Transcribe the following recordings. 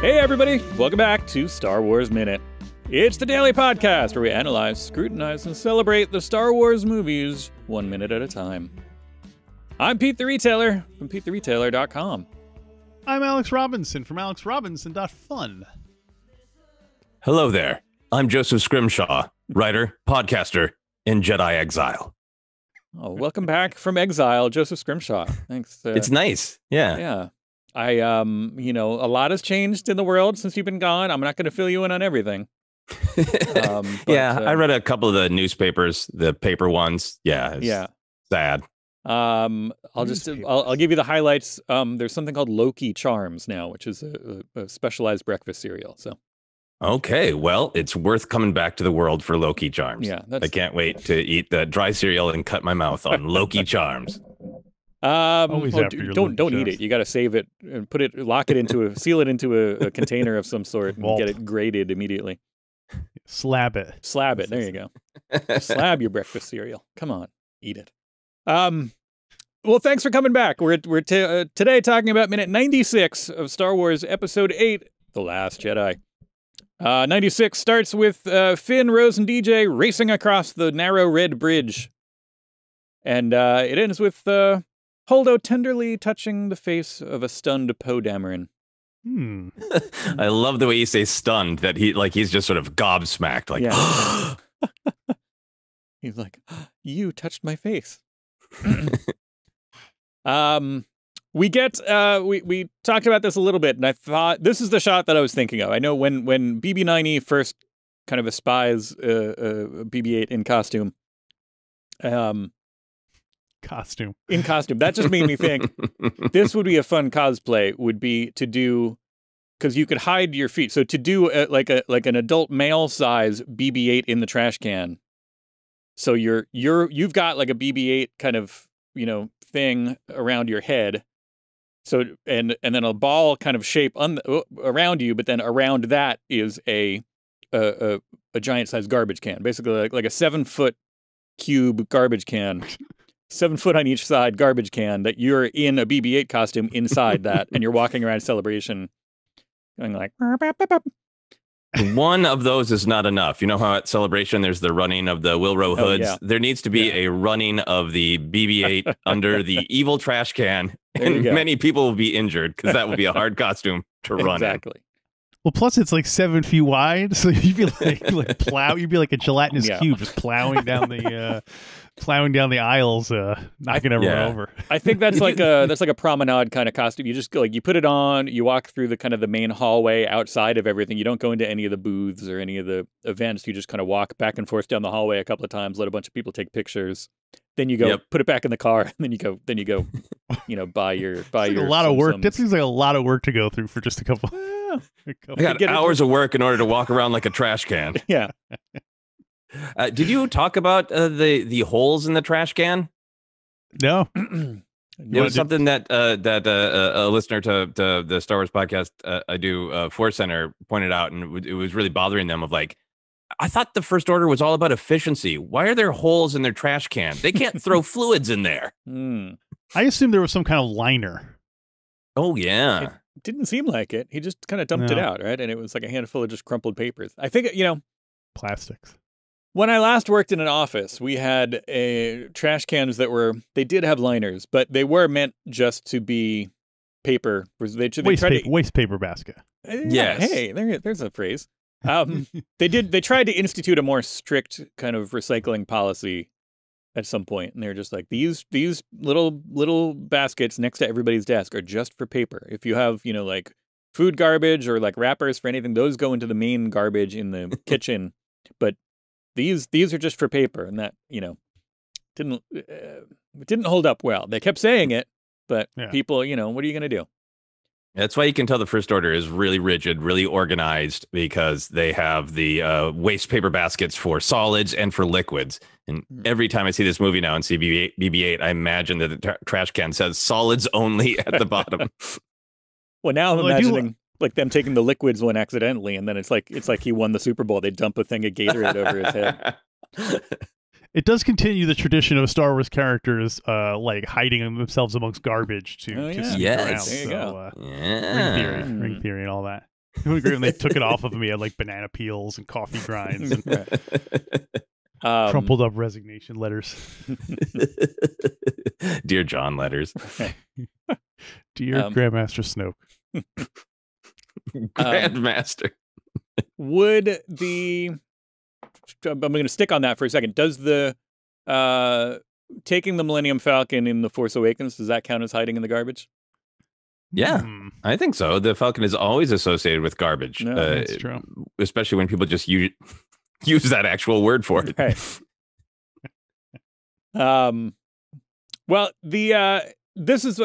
Hey everybody, welcome back to Star Wars Minute. It's the daily podcast where we analyze, scrutinize, and celebrate the Star Wars movies 1 minute at a time. I'm Pete the Retailer from PeteTheRetailer.com. I'm Alex Robinson from AlexRobinson.fun. Hello there. I'm Joseph Scrimshaw, writer, podcaster, in Jedi exile. Oh, welcome back from exile, Joseph Scrimshaw. Thanks. It's nice. Yeah. Yeah. A lot has changed in the world since you've been gone. I'm not going to fill you in on everything. I read a couple of the newspapers, the paper ones. Yeah. Sad. I'll give you the highlights. There's something called Loki Charms now, which is a specialized breakfast cereal. So. Okay, well, it's worth coming back to the world for Loki Charms. Yeah, I can't wait to eat the dry cereal and cut my mouth on Loki Charms. Don't eat it. You got to save it and seal it into a container of some sort and get it graded immediately. Slab it. There you go. Slab your breakfast cereal. Come on, eat it. Well, thanks for coming back. We're today talking about minute 96 of Star Wars Episode 8, The Last Jedi. 96 starts with Finn, Rose, and DJ racing across the narrow red bridge. And it ends with Holdo tenderly touching the face of a stunned Poe Dameron. I love the way you say stunned, that he's just sort of gobsmacked. Like, yeah. He's like, you touched my face. We talked about this a little bit, and I thought this is the shot that I was thinking of. I know when BB-9E first kind of espies BB-8 in costume. In costume. That just made me think this would be a fun cosplay. Would be to do, because you could hide your feet. So to do like an adult male size BB-8 in the trash can. So you've got like a BB-8 kind of thing around your head. So and then a ball kind of shape around you, but then around that is a giant sized garbage can, basically like a 7-foot cube garbage can. 7 foot on each side garbage can that you're in a BB-8 costume inside that, and you're walking around Celebration going like... One of those is not enough. You know how at Celebration there's the running of the Wilrow hoods? Yeah. There needs to be a running of the BB-8 under the evil trash can, and many people will be injured because that would be a hard costume to run Exactly. Well, plus it's like 7 feet wide, so you'd be like plow. You'd be like a gelatinous cube, just plowing down the aisles, not gonna run over. I think that's like a promenade kind of costume. You just go, you put it on, you walk through the main hallway outside of everything. You don't go into any of the booths or any of the events. You just kind of walk back and forth down the hallway a couple of times, let a bunch of people take pictures. Then you go put it back in the car, and then you go, buy your a lot of work. That seems like a lot of work to go through for just a couple. I got hours of work in order to walk around like a trash can. Yeah. Did you talk about the holes in the trash can? No. It was something that a listener to the Star Wars podcast I do, Force Center, pointed out, and it was really bothering them. Of like, I thought the First Order was all about efficiency. Why are there holes in their trash can? They can't throw fluids in there. I assumed there was some kind of liner. Oh yeah. It didn't seem like it. He just kind of dumped it out, right? And it was like a handful of just crumpled papers. I think, plastics. When I last worked in an office, we had trash cans they did have liners, but they were meant just to be paper. Waste paper basket. Yes. Hey, there's a phrase. They tried to institute a more strict kind of recycling policy at some point, and they're just like, these little baskets next to everybody's desk are just for paper. If you have like food garbage or like wrappers for anything, those go into the main garbage in the kitchen. But these are just for paper, and that didn't hold up well. They kept saying it, but people, what are you gonna do? That's why you can tell the First Order is really rigid, really organized, because they have the waste paper baskets for solids and for liquids. And every time I see this movie now and see BB-8, I imagine that the trash can says solids only at the bottom. Well, now I'm imagining like them taking the liquids one accidentally, and then it's like he won the Super Bowl. They dump a thing of Gatorade over his head. It does continue the tradition of Star Wars characters like hiding themselves amongst garbage to sneak around. There you go. Ring theory and all that. It would be great when they took it off of him. He had like banana peels and coffee grinds and crumpled up resignation letters. Dear John letters. Dear Grandmaster Snoke. Grandmaster. Would the... I'm going to stick on that for a second. Does the... taking the Millennium Falcon in The Force Awakens, does that count as hiding in the garbage? Yeah, I think so. The Falcon is always associated with garbage. No, that's true. Especially when people just use that actual word for it. Right. Well, this is,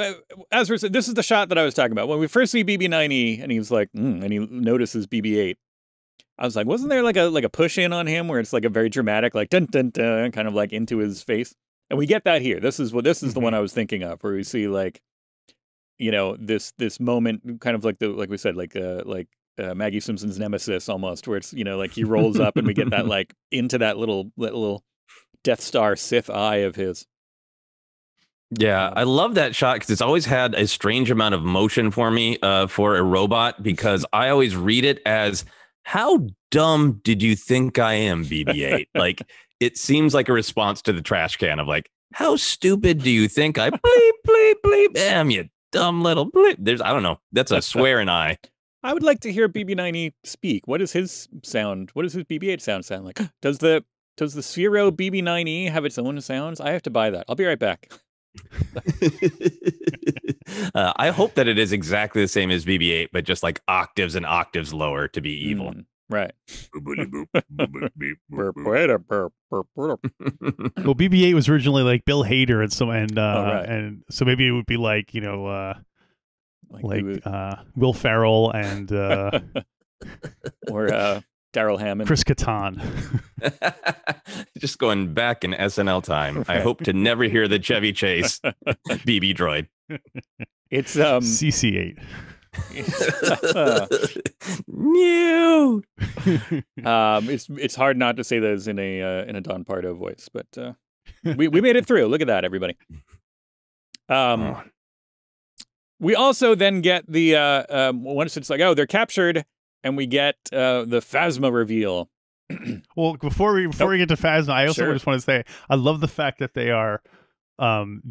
as we said, this is the shot that I was talking about. When we first see BB-9E, and he's like, and he notices BB-8. I was like, wasn't there like a push in on him where it's like a very dramatic, like dun dun dun, kind of like into his face, and we get that here. This is the one I was thinking of, where we see like, you know, this moment, kind of like we said, like Maggie Simpson's nemesis almost, where it's, you know, like he rolls up and we get that like into that little Death Star Sith eye of his. Yeah, I love that shot because it's always had a strange amount of motion for me for a robot, because I always read it as, how dumb did you think I am, BB-8? Like, it seems like a response to the trash can of like, how stupid do you think I bleep, bleep, bleep am, you dumb little bleep. I don't know. That's a swearing eye. I would like to hear BB-9E speak. What is his sound? What does his BB-8 sound like? Does the Sphero BB-9E have its own sounds? I have to buy that. I'll be right back. I hope that it is exactly the same as BB-8, but just like octaves and octaves lower to be evil. Right. Well, BB-8 was originally like Bill Hader and so maybe it would be like, you know, Will Ferrell and or Daryl Hammond, Chris Kattan. Just going back in SNL time. I hope to never hear the Chevy Chase BB droid. It's CC8. New. It's hard not to say those in a Don Pardo voice, but we made it through. Look at that, everybody. We also then get the once it's like, oh, they're captured, and we get the Phasma reveal. Well, before we get to Phasma, I also just want to say I love the fact that they are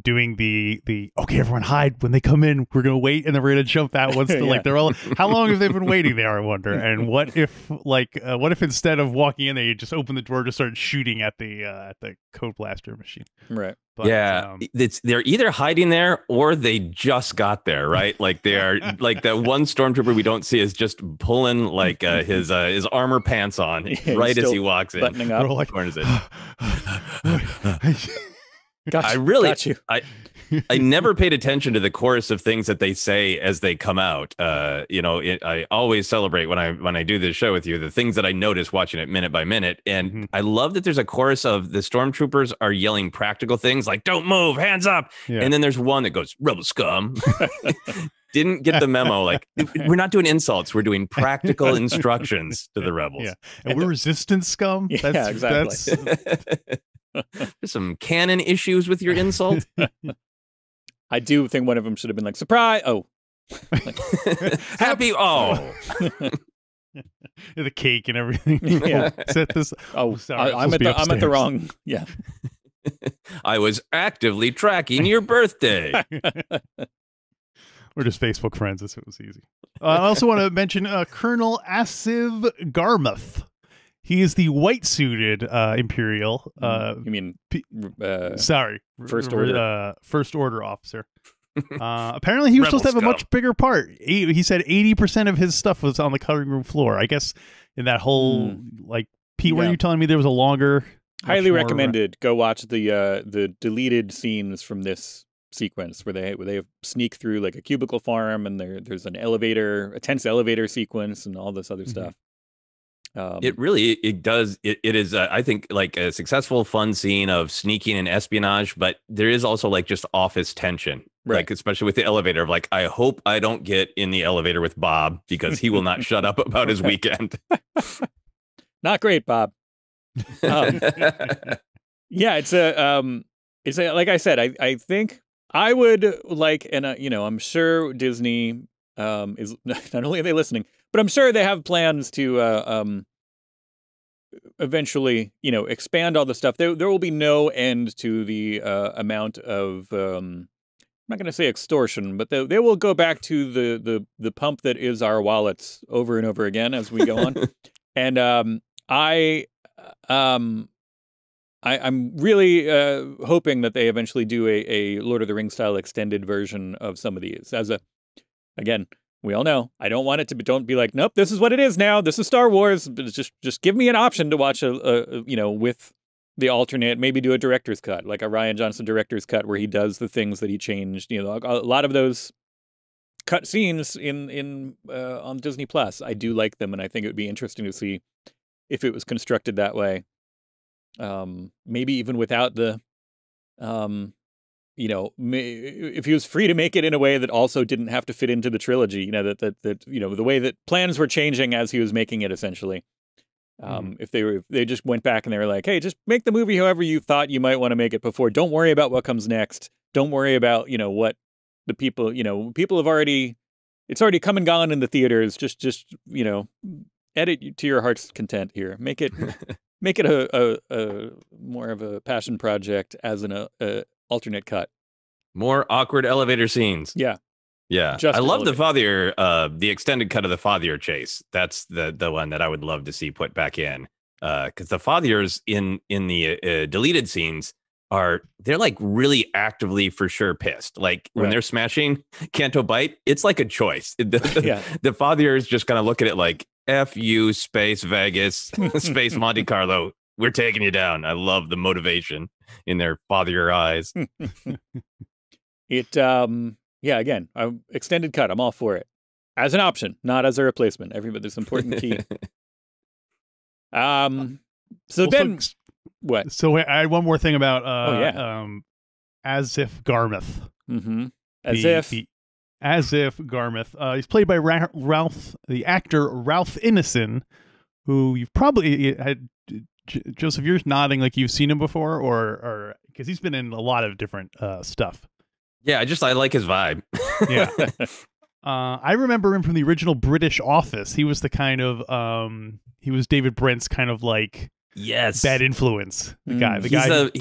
doing the okay, everyone hide when they come in, we're gonna wait and then we're gonna jump out once the like they're all, how long have they been waiting there, I wonder. And what if instead of walking in there, you just open the door to start shooting at the code blaster machine, right? But, yeah, they're either hiding there or they just got there, right? Like they are like that one stormtrooper we don't see is just pulling like his armor pants on right as he walks in, buttoning up. Like, corners it. Got you. I never paid attention to the chorus of things that they say as they come out. You know, I always celebrate when I do this show with you, the things that I notice watching it minute by minute. And I love that there's a chorus of the stormtroopers are yelling practical things like, don't move, hands up. Yeah. And then there's one that goes, rebel scum. Didn't get the memo. Like, we're not doing insults. We're doing practical instructions to the rebels. Yeah. And we're resistance scum. Yeah, exactly. There's some canon issues with your insult. I do think one of them should have been like, surprise. Oh, happy. Oh, the cake and everything. Yeah. Set this. Oh, sorry. I'm at the wrong. Yeah. I was actively tracking your birthday. We're just Facebook friends. This was easy. I also want to mention Colonel Asiv Garmuth. He is the white-suited Imperial. You mean? Sorry, First Order. First Order officer. Apparently, he was supposed to have a much bigger part. He said 80% of his stuff was on the cutting room floor. I guess in that whole like, Pete, were you telling me there was a longer? Highly recommended. Go watch the deleted scenes from this sequence where they sneak through like a cubicle farm, and there's a tense elevator sequence, and all this other stuff. It is I think like a successful fun scene of sneaking and espionage, but there is also like just office tension, right? Like especially with the elevator of like, I hope I don't get in the elevator with Bob because he will not shut up about his weekend. Not great, Bob. Yeah, it's a like I said, I think I would like, and you know, I'm sure Disney is not only are they listening, But I'm sure they have plans to eventually, expand all the stuff. There will be no end to the amount of I'm not going to say extortion, but they will go back to the pump that is our wallets over and over again as we go on. And I'm really hoping that they eventually do a Lord of the Rings style extended version of some of these. Again, we all know I don't want it to be. Don't be like, nope, this is what it is now. This is Star Wars. But just give me an option to watch with the alternate. Maybe do a director's cut, like a Rian Johnson director's cut, where he does the things that he changed. A lot of those cut scenes on Disney Plus. I do like them, and I think it would be interesting to see if it was constructed that way. Maybe even without the, if he was free to make it in a way that also didn't have to fit into the trilogy, that the way that plans were changing as he was making it, essentially. If they just went back and they were like, hey, just make the movie however you thought you might want to make it before. Don't worry about what comes next. Don't worry about, what the people, people have already, it's already come and gone in the theaters. Just edit to your heart's content here. Make it a more of a passion project as an alternate cut. More awkward elevator scenes. Yeah. I love the extended cut of the Fathier chase. That's the one that I would love to see put back in. Because the Fathiers in the deleted scenes they're like really actively for sure pissed. Like when they're smashing Canto Bight, it's like a choice. The Fathiers just kind of look at it like, F you, Space Vegas, Space Monte Carlo. We're taking you down. I love the motivation in their Fathier eyes. Again, extended cut. I'm all for it. As an option, not as a replacement. Everybody's important key. What? So I had one more thing about As If Garmouth. Mm-hmm. As If Garmouth. He's played by the actor Ralph Ineson, who you've probably had. Joseph, you're nodding like you've seen him before, or because he's been in a lot of different stuff. Yeah, I like his vibe. Yeah. I remember him from the original British Office. He was the kind of he was David Brent's kind of like bad influence. He's the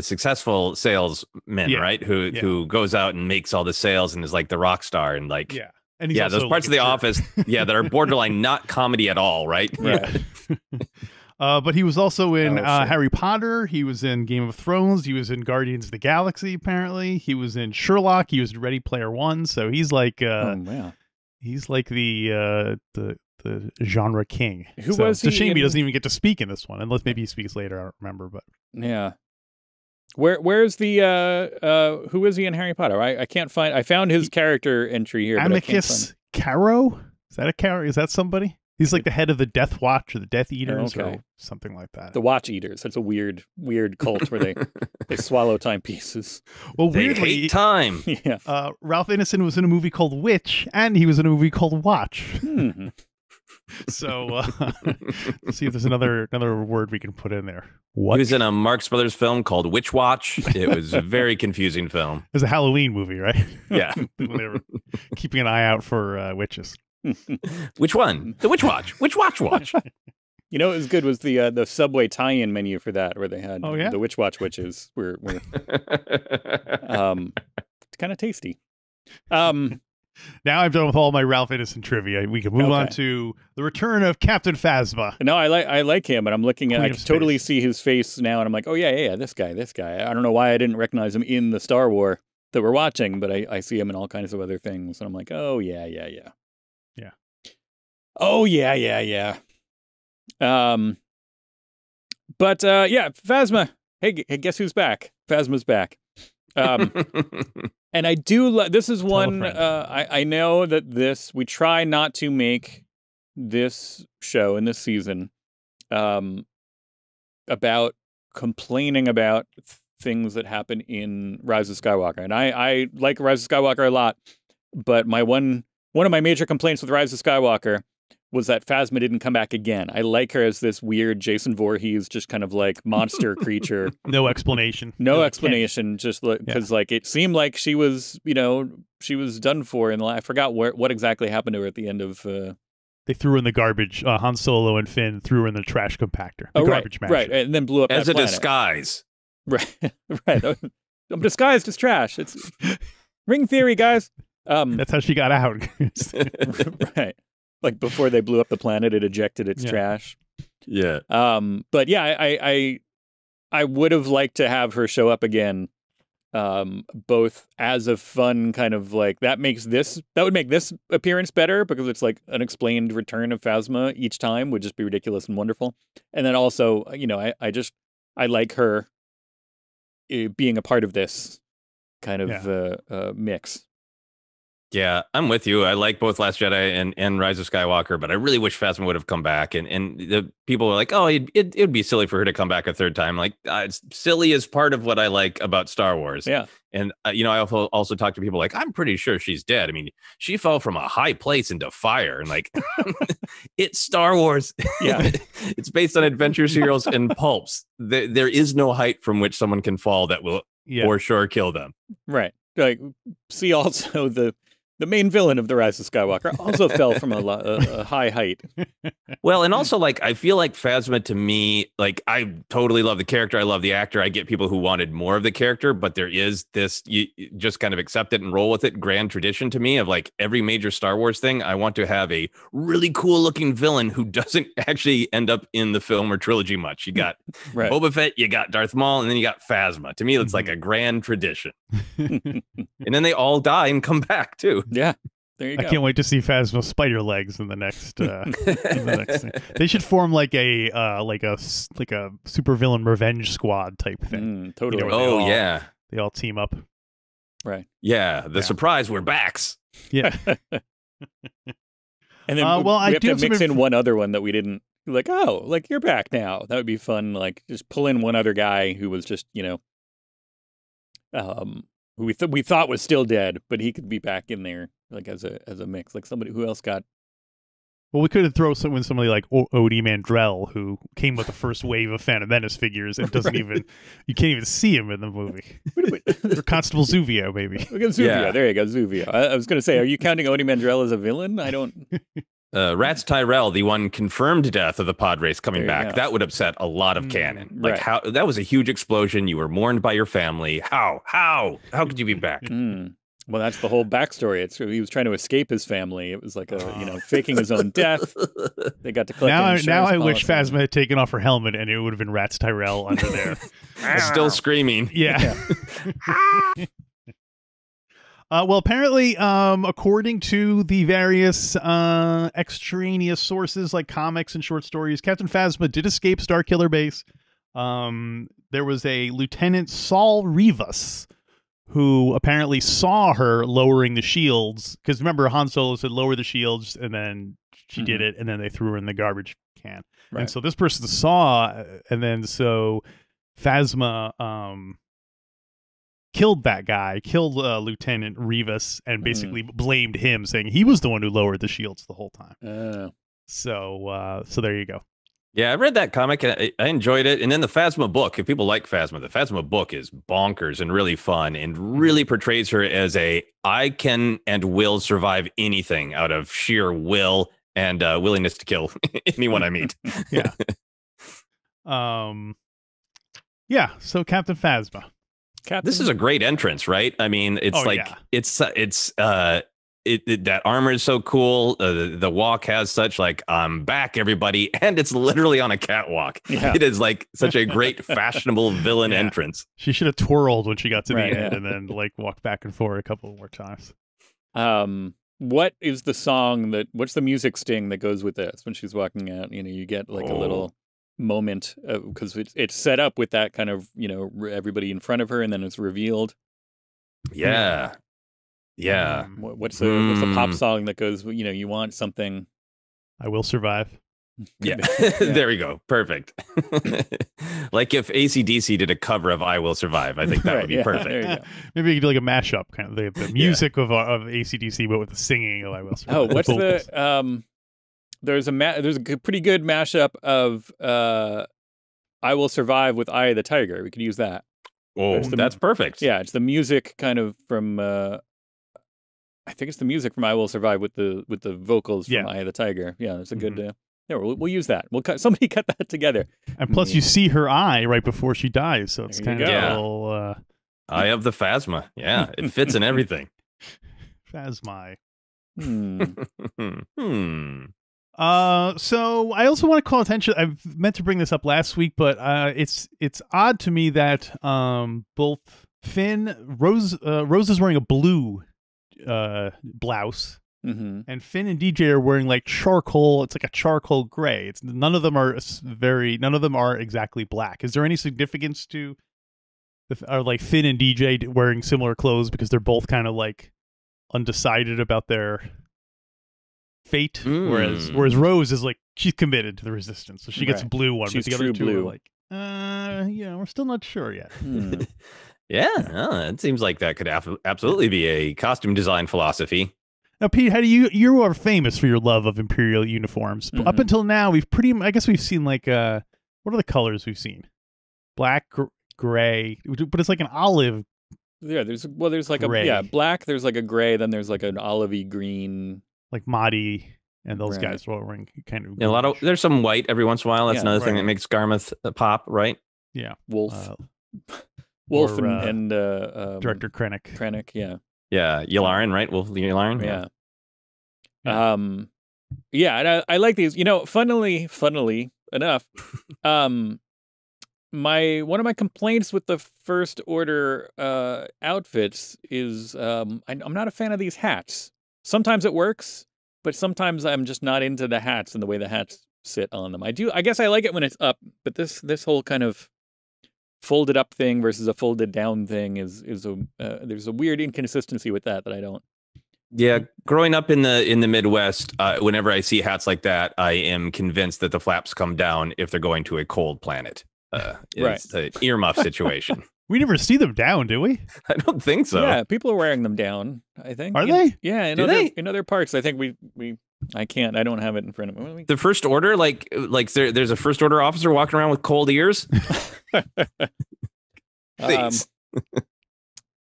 successful salesman, right? Who goes out and makes all the sales and is like the rock star and like And he's those parts of the Office that are borderline not comedy at all, right? Right. But he was also in Harry Potter. He was in Game of Thrones. He was in Guardians of the Galaxy, apparently. He was in Sherlock. He was in Ready Player One. So he's like he's like the genre king. It's a shame he doesn't even get to speak in this one, unless maybe he speaks later. I don't remember, but yeah. Where's the who is he in Harry Potter? I can't find. I found his character entry here. Amicus Caro? Is that a Caro? Is that somebody? He's like the head of the Death Watch or the Death Eaters or something like that. The Watch Eaters. That's a weird cult where they swallow timepieces. Well, they weirdly, hate time. Yeah. Ralph Ineson was in a movie called Witch, and he was in a movie called Watch. Mm-hmm. So let's see if there's another word we can put in there. What? He was in a Marx Brothers film called Witch Watch. It was a very confusing film. It was a Halloween movie, right? Yeah. When they were keeping an eye out for witches. Which one? The Witch Watch. Which watch? You know what was good was the Subway tie-in menu for that, where they had the Witch Watch witches. Were it's kind of tasty. Now I'm done with all my Ralph Ineson trivia. We can move on to the return of Captain Phasma. No, I like him, and I'm looking at. I can totally see his face now, and I'm like, oh yeah, this guy. I don't know why I didn't recognize him in the Star Wars that we're watching, but I see him in all kinds of other things, and I'm like, oh yeah. Oh yeah. Phasma. Hey, guess who's back? Phasma's back. And I do. This is one. I know that we try not to make this show in this season about complaining about things that happen in Rise of Skywalker, and I like Rise of Skywalker a lot. But one of my major complaints with Rise of Skywalker was that Phasma didn't come back again. I like her as this weird Jason Voorhees, just kind of like monster creature. No explanation. No explanation. Just because like it seemed like she was, she was done for. And I forgot what exactly happened to her at the end of. They threw in the garbage. Han Solo and Finn threw her in the trash compactor. The garbage masher. Right, and then blew up as that a planet. disguise. Right, right. I'm disguised as trash. It's ring theory, guys. That's how she got out. Right. Like before they blew up the planet, it ejected its trash. Yeah. But yeah, I would have liked to have her show up again. Both as a fun kind of like that would make this appearance better because it's like unexplained return of Phasma each time would just be ridiculous and wonderful. And then also, I like her being a part of this kind of mix. Yeah, I'm with you. I like both Last Jedi and Rise of Skywalker, but I really wish Phasma would have come back. And the people were like, oh, it'd be silly for her to come back a third time. Like, it's silly is part of what I like about Star Wars. Yeah. And, I also talk to people like, I'm pretty sure she's dead. I mean, she fell from a high place into fire. And like, it's Star Wars. Yeah. It's based on adventure serials and pulps. There is no height from which someone can fall that will for sure kill them. Right. Like, see also the main villain of The Rise of Skywalker also fell from a high height. Well, and also, like, I feel like Phasma, to me, like, I totally love the character. I love the actor. I get people who wanted more of the character, but there is this, you just kind of accept it and roll with it, grand tradition to me of, like, every major Star Wars thing, I want to have a really cool-looking villain who doesn't actually end up in the film or trilogy much. You got Boba Fett, you got Darth Maul, and then you got Phasma. To me, it's like a grand tradition. And then they all die and come back, too. Yeah, there you go. I can't wait to see Phasma spider legs in the next. In the next thing. They should form like a supervillain revenge squad type thing. Totally. They all team up. Right. Yeah. The surprise, we're backs. Yeah. And then we have to mix in one other one that we didn't like. Oh, like you're back now. That would be fun. Like just pull in one other guy who was just who we thought was still dead, but he could be back in there, like as a mix, like somebody who else got. Well, we could have thrown somebody like Odie Mandrell, who came with the first wave of Phantom Menace figures and doesn't even you can't even see him in the movie. Or Constable Zuvio, maybe. Look at Zuvio. There you go, Zuvio. I was going to say, are you counting Odie Mandrell as a villain? I don't. Rats Tyrell, the one confirmed death of the pod race coming back, that would upset a lot of canon. Like how that was a huge explosion. You were mourned by your family. How could you be back? Well, that's the whole backstory. He was trying to escape his family. It was like faking his own death. They got to collect. Now I wish Phasma had taken off her helmet and it would have been Rats Tyrell under there, still screaming. Yeah. Well, apparently, according to the various extraneous sources like comics and short stories, Captain Phasma did escape Starkiller Base. There was a Lieutenant Saul Rivas who apparently saw her lowering the shields. Because remember, Han Solo said lower the shields, and then she did it, and then they threw her in the garbage can. Right. And so this person saw, and then so Phasma killed that guy, killed Lieutenant Rivas, and basically blamed him, saying he was the one who lowered the shields the whole time. So there you go. Yeah, I read that comic and I enjoyed it. And then the Phasma book, if people like Phasma, the Phasma book is bonkers and really fun and really portrays her as I can and will survive anything out of sheer will and willingness to kill anyone I meet. Yeah. Yeah, so Captain Phasma. This is a great entrance, right? I mean, it's that armor is so cool. The walk has such like I'm back, everybody, and it's literally on a catwalk. Yeah. It is like such a great fashionable villain entrance. She should have twirled when she got to the end and then like walked back and forth a couple more times. What is the song what's the music sting that goes with this when she's walking out? You get like a little moment because it's set up with that kind of everybody in front of her and then it's revealed. Yeah. What's the pop song that goes you want something? I Will Survive. Yeah. There we go, perfect. Like if AC/DC did a cover of I Will Survive, I think that would be perfect. There you go. Maybe you could do like a mashup, kind of the music of AC/DC but with the singing of I Will Survive. What's the there's a pretty good mashup of I Will Survive with Eye of the Tiger. We could use that. Oh, that's perfect. Yeah, it's the music kind of from I think it's the music from I Will Survive with the vocals from Eye of the Tiger. Yeah, it's a good yeah, we'll use that. Somebody cut that together. And plus you see her eye right before she dies, so it's kind of a little Eye of the Phasma. Yeah, it fits in everything. Phasma. So I also want to call attention. I meant to bring this up last week, but it's odd to me that both Rose is wearing a blue blouse, and Finn and DJ are wearing like charcoal. It's like a charcoal gray. None of them are exactly black. Is there any significance to like Finn and DJ wearing similar clothes because they're both kind of like undecided about their fate, whereas Rose is like she's committed to the resistance, so she gets a blue one, she's but the other two blue. are like, we're still not sure yet. Yeah, it seems like that could absolutely be a costume design philosophy. Now, Pete, how do you are famous for your love of Imperial uniforms. Up until now, I guess we've seen like what are the colors we've seen? Black, gray, but it's like an olive. Yeah, there's like gray. Black, there's like a gray, then there's like an olivey green. Like Mahdi and those guys were wearing kind of. Yeah, there's some white every once in a while. That's another thing that makes Garmouth pop, right? Yeah, Wolf and Director Krennic. Krennic, yeah. Yeah, Yularen, right? Wolf Yularen. Yeah. Yeah, and I like these. You know, funnily enough, one of my complaints with the First Order outfits is I'm not a fan of these hats. Sometimes it works, but sometimes I'm just not into the hats and the way the hats sit on them. I guess I like it when it's up, but this whole kind of folded up thing versus a folded down thing is there's a weird inconsistency with that I don't. Yeah, growing up in the Midwest, whenever I see hats like that, I am convinced that the flaps come down if they're going to a cold planet. It's an earmuff situation. We never see them down, do we? I don't think so. Yeah, people are wearing them down, I think. Are they? Yeah, in other parts. I think I don't have it in front of me. The First Order, like there's a First Order officer walking around with cold ears. Please.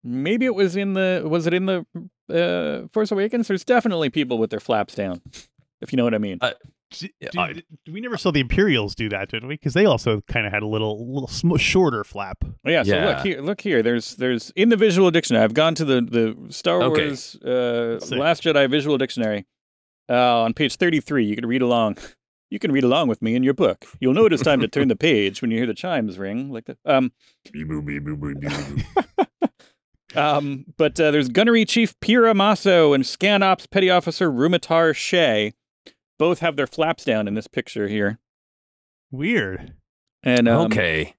Maybe it was in the Force Awakens? There's definitely people with their flaps down, if you know what I mean. We never saw the Imperials do that, did we? Because they also kind of had a little shorter flap. Oh, yeah. So look here. There's in the visual dictionary. I've gone to the Star Wars Last Jedi visual dictionary on page 33. You can read along. You can read along with me in your book. You'll know it is time to turn the page when you hear the chimes ring, like that. But there's Gunnery Chief Pira Maso and Scan Ops Petty Officer Rumitar Shea. Both have their flaps down in this picture here. Weird. And okay.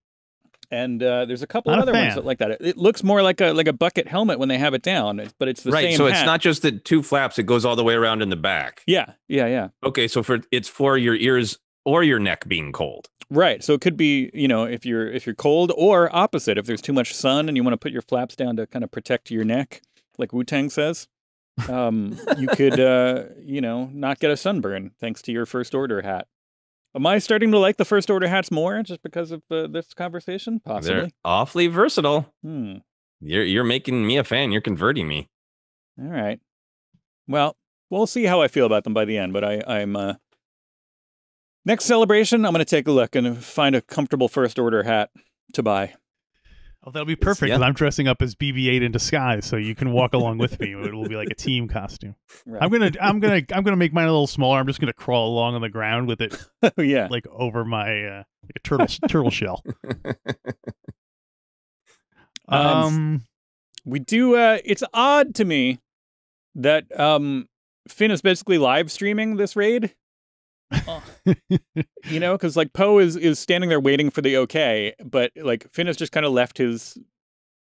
And there's a couple other ones that like that. It looks more like a bucket helmet when they have it down, but it's the same Right, so hat. it's not just the two flaps, it goes all the way around in the back. Yeah. Okay, so it's for your ears or your neck being cold. Right. So it could be, if you're cold, or opposite, if there's too much sun and you want to put your flaps down to kind of protect your neck, like Wu-Tang says. You could, not get a sunburn thanks to your First Order hat. Am I starting to like the First Order hats more just because of this conversation? Possibly. They're awfully versatile. You're making me a fan. You're converting me. All right. Well, we'll see how I feel about them by the end. But I'm next celebration, I'm going to take a look and find a comfortable First Order hat to buy. Oh, that'll be perfect because I'm dressing up as BB-8 in disguise, so you can walk along with me. It will be like a team costume. Right. I'm gonna make mine a little smaller. I'm just gonna crawl along on the ground with it. Yeah, like over my like a turtle shell. We do. It's odd to me that Finn is basically live streaming this raid. Because like Poe is standing there waiting for the okay, but like Finn has just kind of left his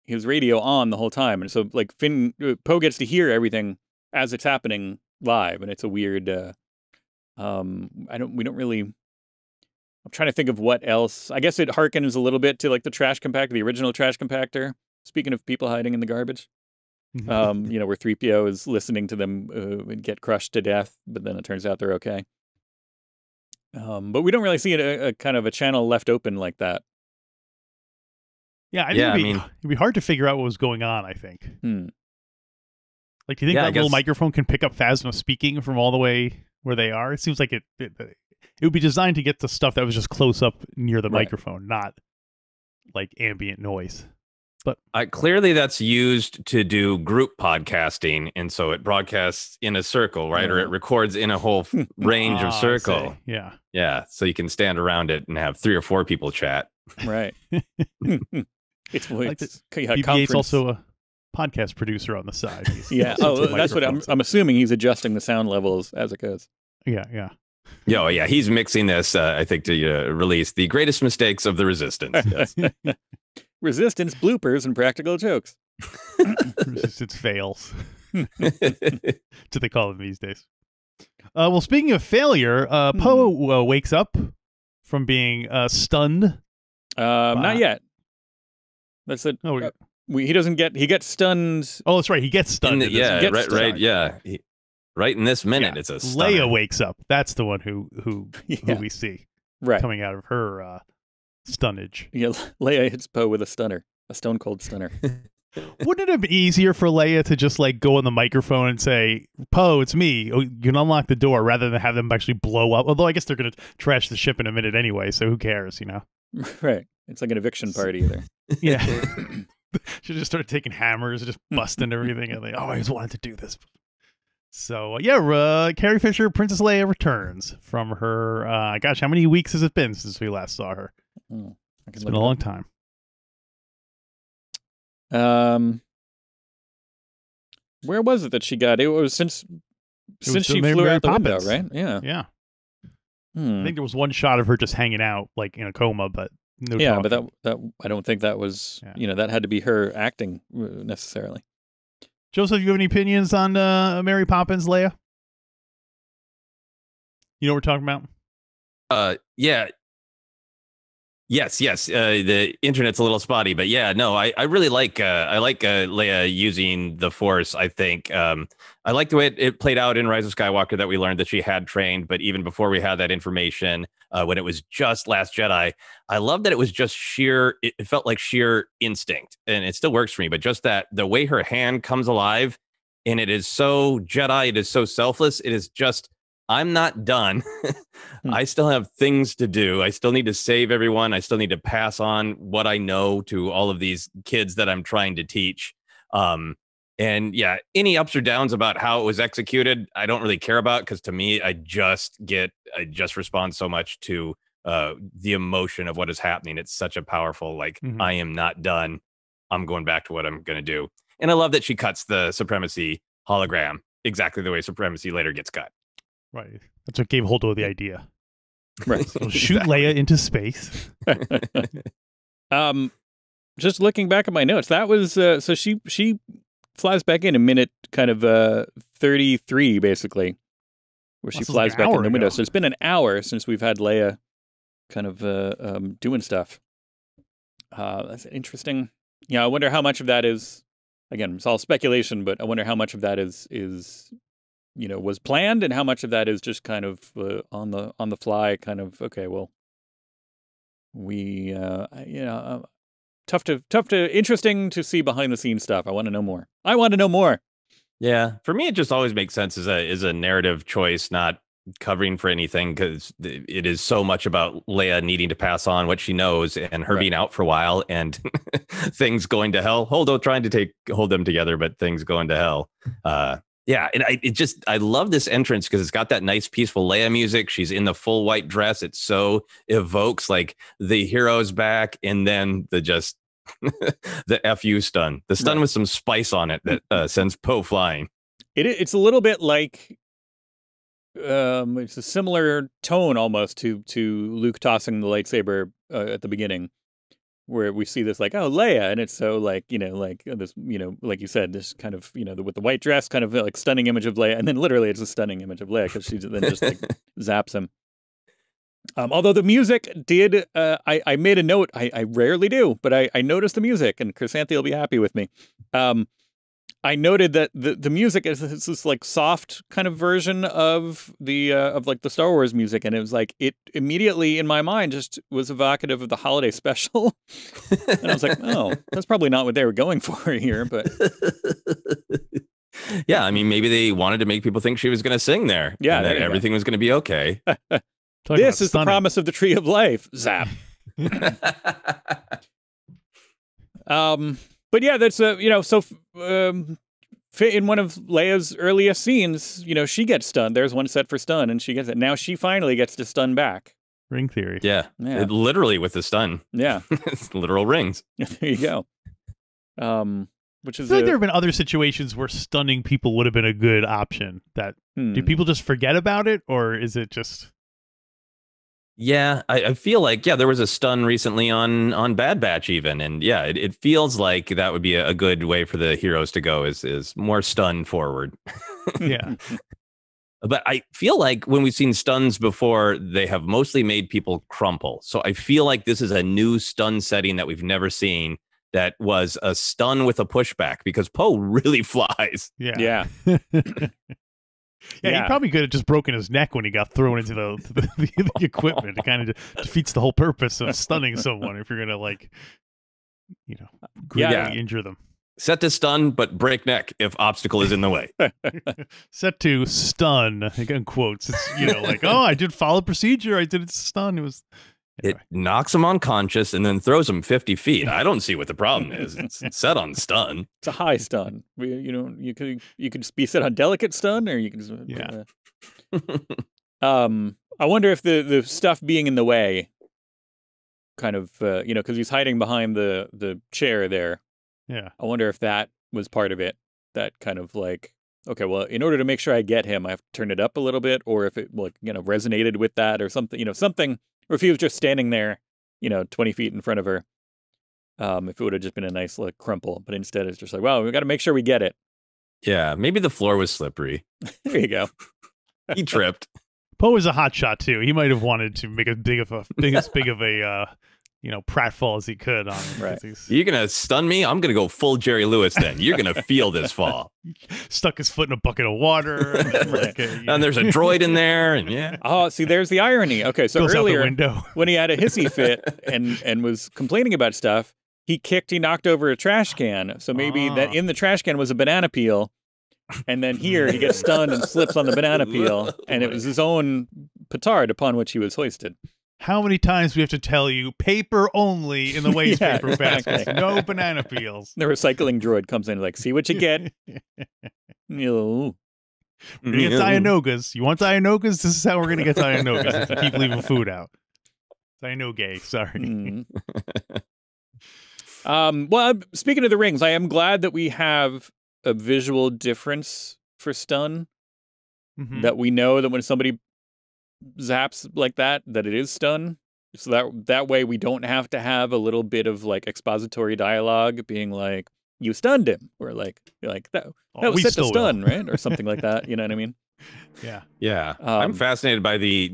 radio on the whole time, and so like Poe gets to hear everything as it's happening live, and it's a weird. I'm trying to think of what else. I guess it harkens a little bit to like the trash compactor, the original trash compactor. Speaking of people hiding in the garbage, where 3PO is listening to them get crushed to death, but then it turns out they're okay. But we don't really see a kind of a channel left open like that. Yeah, it'd be hard to figure out what was going on, I think. Like, do you think that little microphone can pick up Phasma speaking from all the way where they are? It seems like it would be designed to get the stuff that was just close up near the microphone, not like ambient noise. But clearly that's used to do group podcasting, and so it broadcasts in a circle, right? Or it records in a whole range of circle. Yeah. So you can stand around it and have 3 or 4 people chat. Right. It's BB-8's also a podcast producer on the side. That's what I'm assuming. He's adjusting the sound levels as it goes. Yeah. Yeah. He's mixing this, I think, to release the greatest mistakes of the Resistance. Yes. Resistance bloopers and practical jokes. Resistance fails. That's what they call them these days. Well, speaking of failure, Poe wakes up from being stunned. Not yet. That's it. He doesn't get. He gets stunned. Oh, that's right. He gets stunned. Right. Yeah. Right in this minute, it's a stunner. Leia wakes up. That's the one who we see coming out of her stunnage. Yeah, Leia hits Poe with a stunner, a stone cold stunner. Wouldn't it have been easier for Leia to just like go on the microphone and say, "Poe, it's me. Oh, you can unlock the door," rather than have them actually blow up? Although I guess they're going to trash the ship in a minute anyway, so who cares, you know? Right. It's like an eviction party there. Yeah. She just started taking hammers, just busting everything, and I always wanted to do this. So Carrie Fisher, Princess Leia returns from her. Gosh, how many weeks has it been since we last saw her? It's been a long time. Where was it that she got? It was since she flew out the window, right? Yeah. I think there was one shot of her just hanging out, like in a coma, but no. Yeah, talking. But that I don't think that was. That had to be her acting necessarily. Joseph, you have any opinions on Mary Poppins, Leia? You know what we're talking about? Yeah. Yes. The internet's a little spotty, but yeah, no, I really like Leia using the Force. I think I like the way it played out in Rise of Skywalker, that we learned that she had trained, but even before we had that information, when it was just Last Jedi, I love that it was just sheer. It felt like sheer instinct, and it still works for me. But just that the way her hand comes alive, and it is so Jedi, it is so selfless. It is just, I'm not done. I still have things to do. I still need to save everyone. I still need to pass on what I know to all of these kids that I'm trying to teach. And yeah, any ups or downs about how it was executed, I don't really care about, because to me, I just respond so much to the emotion of what is happening. It's such a powerful, I am not done. I'm going back to what I'm going to do. And I love that she cuts the Supremacy hologram exactly the way Supremacy later gets cut. Right. That's what gave Holdo the idea. Right. So shoot Leia into space. Just looking back at my notes, that was so she flies back in a minute kind of 33 basically, where she flies back in the window. So it's been an hour since we've had Leia kind of doing stuff. That's interesting. Yeah, I wonder how much of that is, again, it's all speculation, but I wonder how much of that is was planned, and how much of that is just kind of on the fly, kind of, okay, well, we tough to interesting to see behind the scenes stuff. I want to know more. Yeah, for me, it just always makes sense as a narrative choice, not covering for anything, because it is so much about Leia needing to pass on what she knows, and her being out for a while, and things going to hell. Holdo trying to hold them together, but things going to hell. Yeah, and I love this entrance, because it's got that nice, peaceful Leia music. She's in the full white dress. It so evokes like the hero's back, and then the FU stun. The stun with some spice on it that sends Poe flying. It's a little bit like it's a similar tone almost to Luke tossing the lightsaber at the beginning, where we see this like, oh, Leia, and it's so like, this, like you said, this kind of, with the white dress, kind of like stunning image of Leia, and then literally it's a stunning image of Leia, because she then just like zaps him. Although the music did, I made a note, I rarely do, but I noticed the music, and Chrysanthi will be happy with me. I noted that the music is this like soft kind of version of the like the Star Wars music, and it was like it immediately in my mind just was evocative of the holiday special, and I was like, oh, that's probably not what they were going for here, but yeah, I mean, maybe they wanted to make people think she was going to sing there, yeah, and that everything was going to be okay. This is the promise of the Tree of Life. Zap. But yeah, that's in one of Leia's earliest scenes, she gets stunned. There's one set for stun, and she gets it. Now she finally gets to stun back. Ring theory. Yeah. It, literally with the stun. Yeah. It's literal rings. There you go. Which is I feel like there have been other situations where stunning people would have been a good option. Do people just forget about it, or is it just... Yeah, I feel like, there was a stun recently on Bad Batch even. And yeah, it feels like that would be a good way for the heroes to go is more stun forward. Yeah. But I feel like when we've seen stuns before, they have mostly made people crumple. So I feel like this is a new stun setting that we've never seen that was a stun with a pushback because Poe really flies. Yeah. Yeah, he probably could have just broken his neck when he got thrown into the equipment. It kind of defeats the whole purpose of stunning someone if you're going to, greatly injure them. Set to stun, but break neck if obstacle is in the way. Set to stun, again, quotes. It's, I did follow procedure. I did stun. It was... Anyway. It knocks him unconscious and then throws him 50 feet. I don't see what the problem is. It's set on stun. It's a high stun. You could be set on delicate stun, or you can. Yeah. I wonder if the stuff being in the way, kind of, because he's hiding behind the chair there. Yeah. I wonder if that was part of it. That kind of like, okay, well, in order to make sure I get him, I have to turn it up a little bit, or if it resonated with that, or something, something. Or if he was just standing there, 20 feet in front of her, if it would have just been a nice like crumple. But instead, it's just like, well, we got to make sure we get it. Yeah, maybe the floor was slippery. There you go. He tripped. Poe was a hot shot too. He might have wanted to make as big of a pratfall as he could on him. Right. You're gonna stun me? I'm gonna go full Jerry Lewis. Then you're gonna feel this fall. Stuck his foot in a bucket of water. And there's a droid in there, and yeah. Oh, see, there's the irony. Okay, so goes earlier out the window. when he had a hissy fit and was complaining about stuff, he knocked over a trash can. So maybe that in the trash can was a banana peel. And then here he gets stunned and slips on the banana peel, and it was his own petard upon which he was hoisted. How many times do we have to tell you paper only in the waste paper baskets? No banana peels. The recycling droid comes in like, see what you get. We're gonna get Dianogas. You want Dianogas? This is how we're gonna get Dianogas if you keep leaving food out. Dianoga, sorry. Well, speaking of the rings, I am glad that we have a visual difference for stun. Mm-hmm. That we know that when somebody zaps like that it is stun, so that way we don't have to have a little bit of like expository dialogue being like, you stunned him, or like that was set to stun, right, or something like that. You know what I mean? Yeah. I'm fascinated by the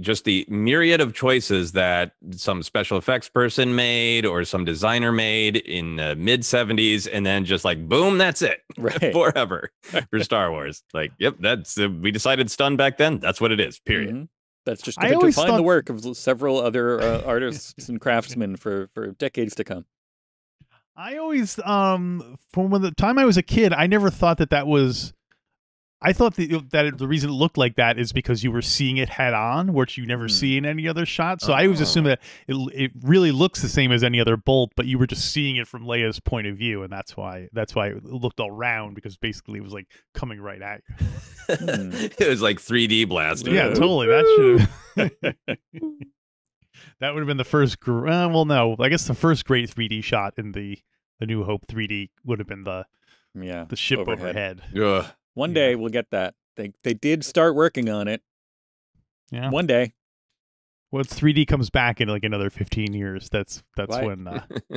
myriad of choices that some special effects person made or some designer made in the mid 70s, and then just like boom, that's it, right, forever for Star Wars. Like, yep, that's we decided stun back then. That's what it is. Period. Mm-hmm. That's just going to define the work of several other artists and craftsmen for decades to come. I always, from the time I was a kid, I never thought that was... I thought that the reason it looked like that is because you were seeing it head on, which you never see in any other shot. So I always assumed that it really looks the same as any other bolt, but you were just seeing it from Leia's point of view, and that's why it looked all round, because basically it was like coming right at you. It was like 3D blasting. Yeah, totally. That should have... That would have been the first... well, no. I guess the first great 3D shot in the New Hope 3D would have been the ship overhead. Ugh. One day we'll get that. They did start working on it. Yeah. One day. Once 3D comes back in like another 15 years, that's right. when...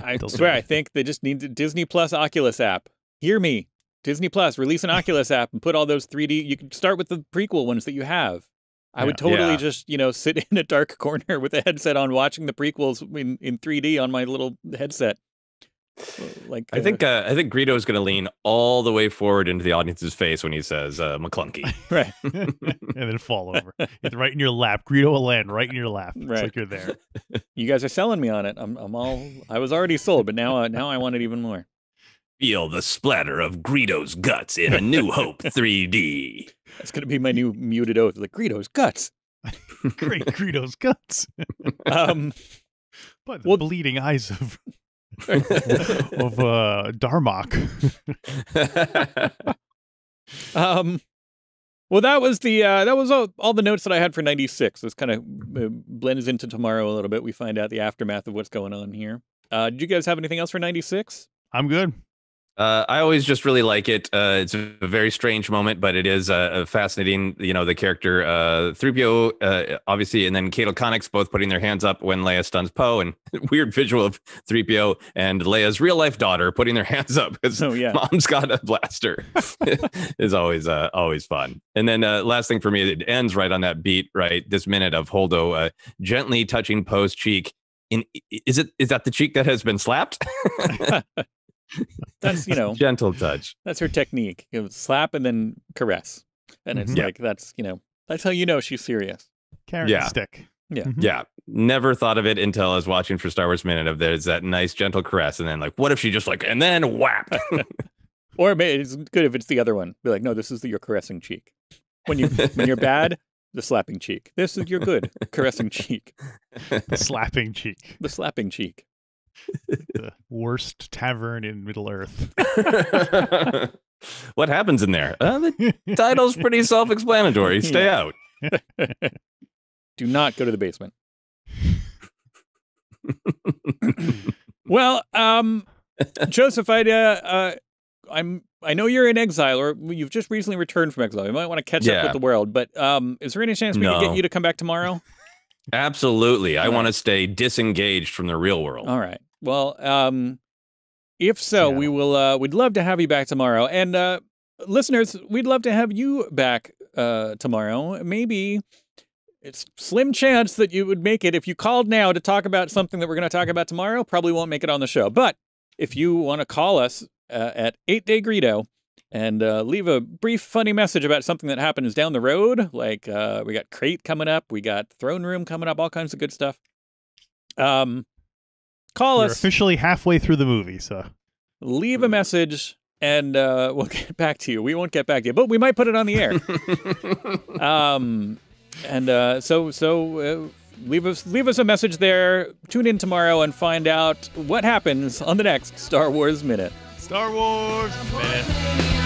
I swear, I think they just need the Disney Plus Oculus app. Hear me. Disney Plus, release an Oculus app and put all those 3D... You can start with the prequel ones that you have. I would totally just, sit in a dark corner with a headset on watching the prequels in 3D on my little headset. Like I think Greedo is going to lean all the way forward into the audience's face when he says McClunky. Right. And then fall over. It's right in your lap. Greedo will land right in your lap. It's Right. like you're there. You guys are selling me on it. I was already sold, but now I want it even more. Feel the splatter of Greedo's guts in A New Hope 3D. That's going to be my new muted oath. Like, Greedo's guts. Great Greedo's guts. But the bleeding eyes of Darmok. Well, that was all the notes that I had for 96. This kind of blends into tomorrow a little bit. We find out the aftermath of what's going on here. Did you guys have anything else for 96? I'm good. I always just really like it. It's a very strange moment, but it is fascinating. You know, the character 3PO, obviously, and then Cato Connix both putting their hands up when Leia stuns Poe, and weird visual of 3PO and Leia's real life daughter putting their hands up because mom's got a blaster. Is always fun. And then last thing for me, it ends right on that beat, right? This minute of Holdo gently touching Poe's cheek. Is that the cheek that has been slapped? That's, gentle touch. That's her technique. Slap and then caress. And it's like, that's how you know she's serious. Carrot and stick. Yeah. Yeah. Never thought of it until I was watching for Star Wars Minute of there's that nice gentle caress. And then like, what if she just and then whap? Or maybe it's good if it's the other one. Be like, no, this is your caressing cheek. When you're bad, the slapping cheek. This is your good caressing cheek. The slapping cheek. The slapping cheek. The worst tavern in Middle Earth. What happens in there? The title's pretty self-explanatory. Stay out. Do not go to the basement. Well, Joseph, I know you're in exile, or you've just recently returned from exile. You might want to catch up with the world, but is there any chance we can get you to come back tomorrow? Absolutely. I want to stay disengaged from the real world. All right. Well, if so, we will. We'd love to have you back tomorrow, and listeners, we'd love to have you back tomorrow. Maybe it's slim chance that you would make it if you called now to talk about something that we're going to talk about tomorrow. Probably won't make it on the show, but if you want to call us at 8-Day Greedo and leave a brief, funny message about something that happens down the road, like we got Crate coming up, we got Throne Room coming up, all kinds of good stuff. Call us. We're officially halfway through the movie, so leave a message, and we'll get back to you. We won't get back to you, but we might put it on the air. So leave us a message there. Tune in tomorrow and find out what happens on the next Star Wars Minute. Star Wars Minute.